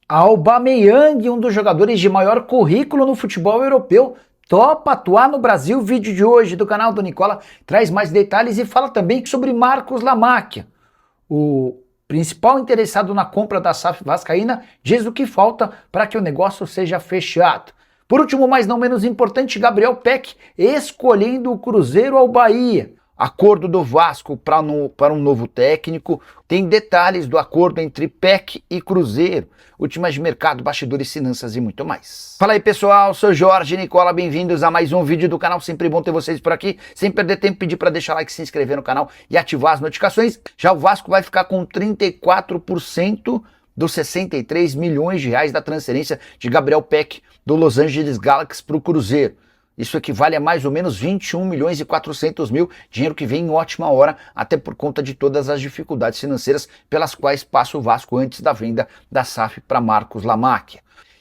Aubameyang, um dos jogadores de maior currículo no futebol europeu, topa atuar no Brasil. O vídeo de hoje do canal do Nicola traz mais detalhes e fala também sobre Marcos Lamáquia. O principal interessado na compra da SAF vascaína diz o que falta para que o negócio seja fechado. Por último, mas não menos importante, Gabriel Pec escolhendo o Cruzeiro ao Bahia. Acordo do Vasco para um novo técnico. Tem detalhes do acordo entre PEC e Cruzeiro, últimas de mercado, bastidores, finanças e muito mais. Fala aí pessoal, sou Jorge Nicola, bem-vindos a mais um vídeo do canal, sempre bom ter vocês por aqui. Sem perder tempo, pedir para deixar like, se inscrever no canal e ativar as notificações. Já o Vasco vai ficar com 34% dos 63 milhões de reais da transferência de Gabriel Pec do Los Angeles Galaxy para o Cruzeiro. Isso equivale a mais ou menos 21 milhões e 400 mil, dinheiro que vem em ótima hora, até por conta de todas as dificuldades financeiras pelas quais passa o Vasco antes da venda da SAF para Marcos Lamáquia.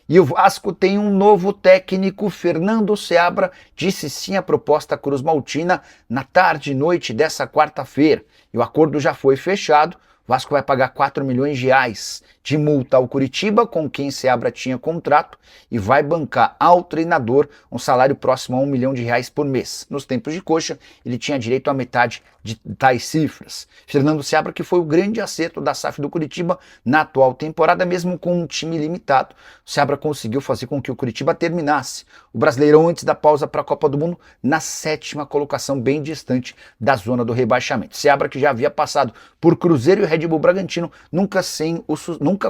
E o Vasco tem um novo técnico. Fernando Seabra disse sim à proposta cruzmaltina na tarde e noite dessa quarta-feira. E o acordo já foi fechado. O Vasco vai pagar 4 milhões de reais de multa ao Curitiba, com quem Seabra tinha contrato, e vai bancar ao treinador um salário próximo a 1 milhão de reais por mês. Nos tempos de Coxa, ele tinha direito a metade de tais cifras. Fernando Seabra, que foi o grande acerto da SAF do Curitiba na atual temporada, mesmo com um time limitado. O Seabra conseguiu fazer com que o Curitiba terminasse o Brasileirão antes da pausa para a Copa do Mundo na 7ª colocação, bem distante da zona do rebaixamento. Seabra, que já havia passado por Cruzeiro e Red Bull Bragantino, nunca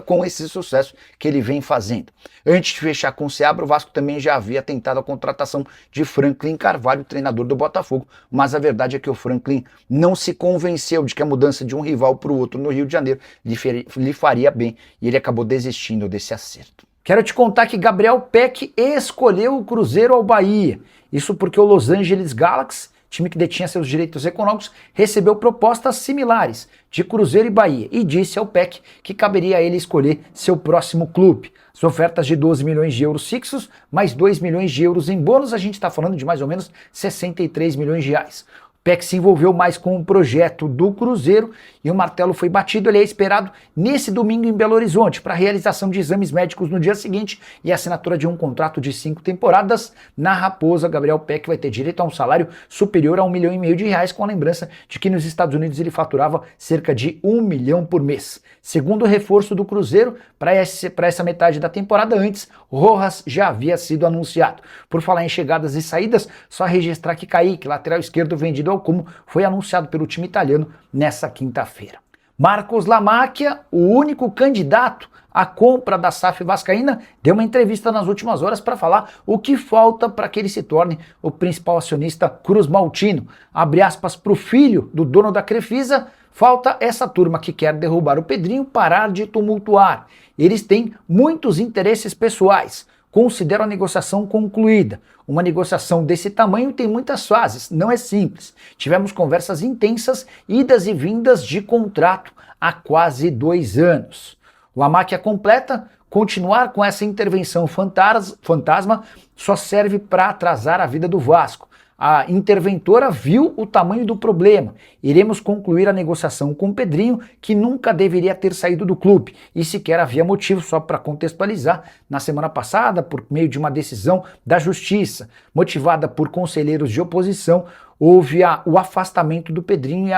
com esse sucesso que ele vem fazendo. Antes de fechar com o Seabra, o Vasco também já havia tentado a contratação de Franklin Carvalho, treinador do Botafogo, mas a verdade é que o Franklin não se convenceu de que a mudança de um rival para o outro no Rio de Janeiro lhe faria bem, e ele acabou desistindo desse acerto. Quero te contar que Gabriel Pec escolheu o Cruzeiro ao Bahia. Isso porque o Los Angeles Galaxy, time que detinha seus direitos econômicos, recebeu propostas similares de Cruzeiro e Bahia e disse ao PEC que caberia a ele escolher seu próximo clube. As ofertas de 12 milhões de euros fixos, mais 2 milhões de euros em bônus, a gente está falando de mais ou menos 63 milhões de reais. O PEC se envolveu mais com o projeto do Cruzeiro e o martelo foi batido. Ele é esperado nesse domingo em Belo Horizonte para a realização de exames médicos no dia seguinte e a assinatura de um contrato de 5 temporadas. Na Raposa, Gabriel Pec vai ter direito a um salário superior a 1,5 milhão de reais, com a lembrança de que nos Estados Unidos ele faturava cerca de 1 milhão por mês. Segundo o reforço do Cruzeiro, para essa metade da temporada antes, Rojas já havia sido anunciado. Por falar em chegadas e saídas, só registrar que Kaique, lateral esquerdo vendido ao Como, foi anunciado pelo time italiano nessa quinta-feira. Marcos Lamáquia, o único candidato à compra da SAF vascaína, deu uma entrevista nas últimas horas para falar o que falta para que ele se torne o principal acionista cruzmaltino. Abre aspas para o filho do dono da Crefisa: falta essa turma que quer derrubar o Pedrinho parar de tumultuar. Eles têm muitos interesses pessoais. Considero a negociação concluída. Uma negociação desse tamanho tem muitas fases, não é simples. Tivemos conversas intensas, idas e vindas de contrato há quase 2 anos. Lamáquia completa: continuar com essa intervenção fantasma só serve para atrasar a vida do Vasco. A interventora viu o tamanho do problema. Iremos concluir a negociação com o Pedrinho, que nunca deveria ter saído do clube, e sequer havia motivo. Só para contextualizar, na semana passada, por meio de uma decisão da Justiça, motivada por conselheiros de oposição, houve o afastamento do Pedrinho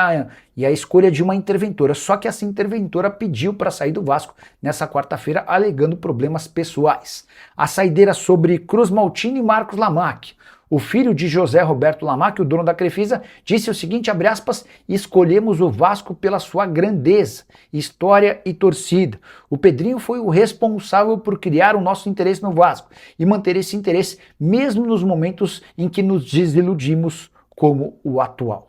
e a escolha de uma interventora. Só que essa interventora pediu para sair do Vasco nessa quarta-feira, alegando problemas pessoais. A saideira sobre cruzmaltino e Marcos Lamáquia. O filho de José Roberto Lamáquia, o dono da Crefisa, disse o seguinte, abre aspas: escolhemos o Vasco pela sua grandeza, história e torcida. O Pedrinho foi o responsável por criar o nosso interesse no Vasco e manter esse interesse mesmo nos momentos em que nos desiludimos, como o atual.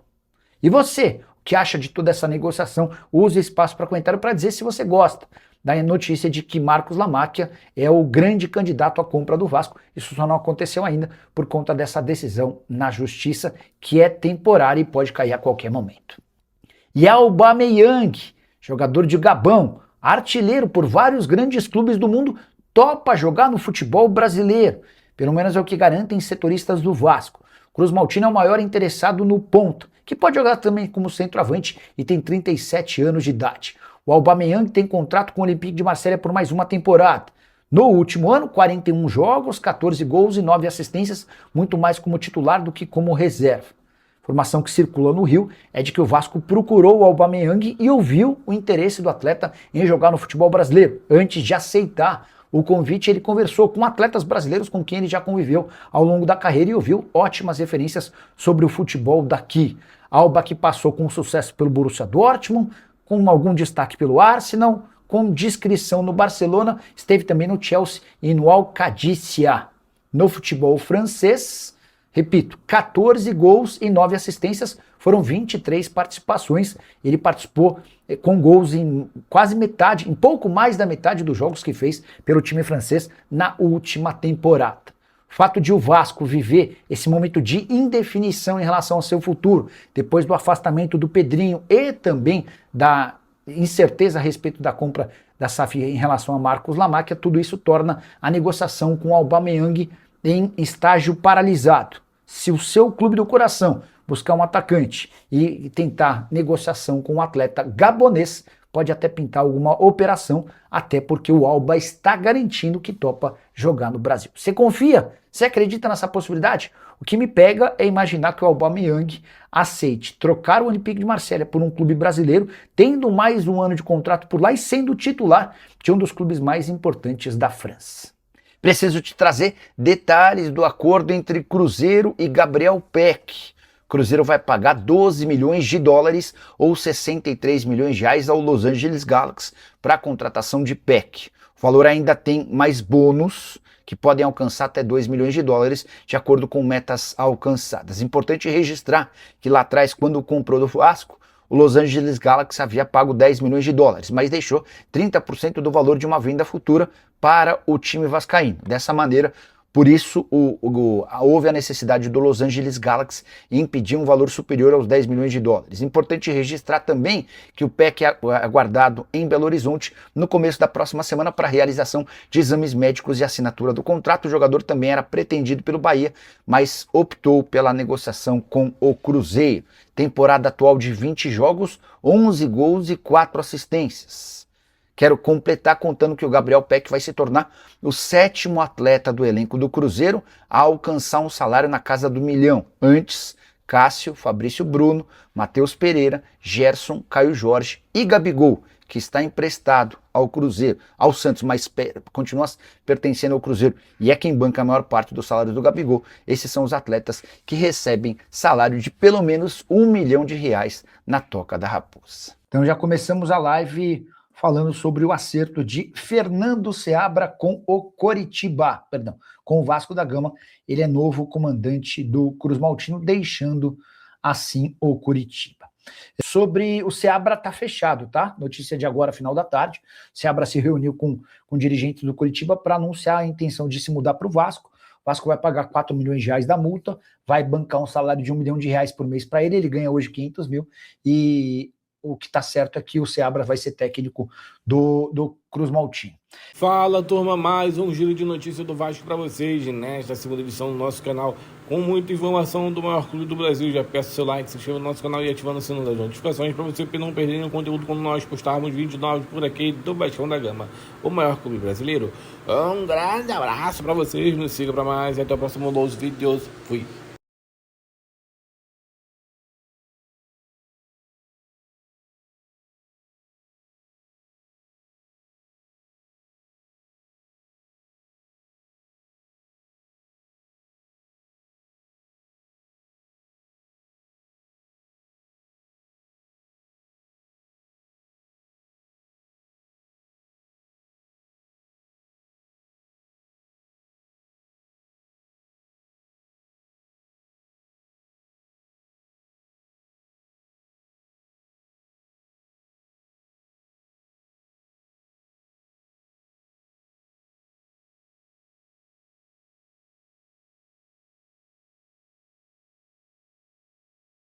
E você, o que acha de toda essa negociação? Use o espaço para comentário para dizer se você gosta da notícia de que Marcos Lamáquia é o grande candidato à compra do Vasco. Isso só não aconteceu ainda por conta dessa decisão na Justiça, que é temporária e pode cair a qualquer momento. E Aubameyang, jogador de Gabão, artilheiro por vários grandes clubes do mundo, topa jogar no futebol brasileiro. Pelo menos é o que garantem setoristas do Vasco. Cruzmaltino é o maior interessado no ponta, que pode jogar também como centroavante e tem 37 anos de idade. O Aubameyang tem contrato com o Olympique de Marselha por mais uma temporada. No último ano, 41 jogos, 14 gols e 9 assistências, muito mais como titular do que como reserva. A informação que circula no Rio é de que o Vasco procurou o Aubameyang e ouviu o interesse do atleta em jogar no futebol brasileiro. Antes de aceitar o convite, ele conversou com atletas brasileiros com quem ele já conviveu ao longo da carreira e ouviu ótimas referências sobre o futebol daqui. Alba que passou com sucesso pelo Borussia Dortmund, com algum destaque pelo Arsenal, com discrição no Barcelona, esteve também no Chelsea e no Al-Qadisiyah. No futebol francês, repito, 14 gols e 9 assistências, foram 23 participações. Ele participou com gols em quase metade, em pouco mais da metade dos jogos que fez pelo time francês na última temporada. O fato de o Vasco viver esse momento de indefinição em relação ao seu futuro, depois do afastamento do Pedrinho e também da incerteza a respeito da compra da SAF em relação a Marcos Lamáquia, tudo isso torna a negociação com o Aubameyang em estágio paralisado. Se o seu clube do coração buscar um atacante e tentar negociação com um atleta gabonês, pode até pintar alguma operação, até porque o Alba está garantindo que topa jogar no Brasil. Você confia? Você acredita nessa possibilidade? O que me pega é imaginar que o Aubameyang aceite trocar o Olympique de Marselha por um clube brasileiro, tendo mais um ano de contrato por lá e sendo titular de um dos clubes mais importantes da França. Preciso te trazer detalhes do acordo entre Cruzeiro e Gabriel Peck. Cruzeiro vai pagar 12 milhões de dólares ou 63 milhões de reais ao Los Angeles Galaxy para a contratação de Peck. O valor ainda tem mais bônus, que podem alcançar até 2 milhões de dólares, de acordo com metas alcançadas. Importante registrar que lá atrás, quando comprou do Vasco, o Los Angeles Galaxy havia pago 10 milhões de dólares, mas deixou 30% do valor de uma venda futura para o time vascaíno. Dessa maneira, por isso, houve a necessidade do Los Angeles Galaxy em pedir um valor superior aos 10 milhões de dólares. Importante registrar também que o PEC é aguardado em Belo Horizonte no começo da próxima semana para a realização de exames médicos e assinatura do contrato. O jogador também era pretendido pelo Bahia, mas optou pela negociação com o Cruzeiro. Temporada atual de 20 jogos, 11 gols e 4 assistências. Quero completar contando que o Gabriel Peck vai se tornar o 7º atleta do elenco do Cruzeiro a alcançar um salário na casa do 1 milhão. Antes, Cássio, Fabrício Bruno, Matheus Pereira, Gerson, Caio Jorge e Gabigol, que está emprestado ao Cruzeiro, ao Santos, mas continua pertencendo ao Cruzeiro e é quem banca a maior parte do salário do Gabigol. Esses são os atletas que recebem salário de pelo menos R$1 milhão na Toca da Raposa. Então já começamos a live falando sobre o acerto de Fernando Seabra com o Coritiba, com o Vasco da Gama. Ele é novo comandante do Cruz Maltino, deixando assim o Coritiba. Sobre o Seabra tá fechado, tá? Notícia de agora, final da tarde. O Seabra se reuniu com dirigentes do Coritiba para anunciar a intenção de se mudar para o Vasco. O Vasco vai pagar 4 milhões de reais da multa, vai bancar um salário de R$1 milhão por mês para ele. Ele ganha hoje 500 mil e o que está certo é que o Seabra vai ser técnico do Cruz Maltino. Fala, turma, mais um giro de notícias do Vasco para vocês nesta segunda edição do nosso canal, com muita informação do maior clube do Brasil. Já peço seu like, se inscreva no nosso canal e ativando o sino das notificações para você não perder nenhum conteúdo quando nós postarmos vídeos novos por aqui do Vascão da Gama, o maior clube brasileiro. Um grande abraço para vocês, nos siga para mais e até o próximo dos vídeos. Fui!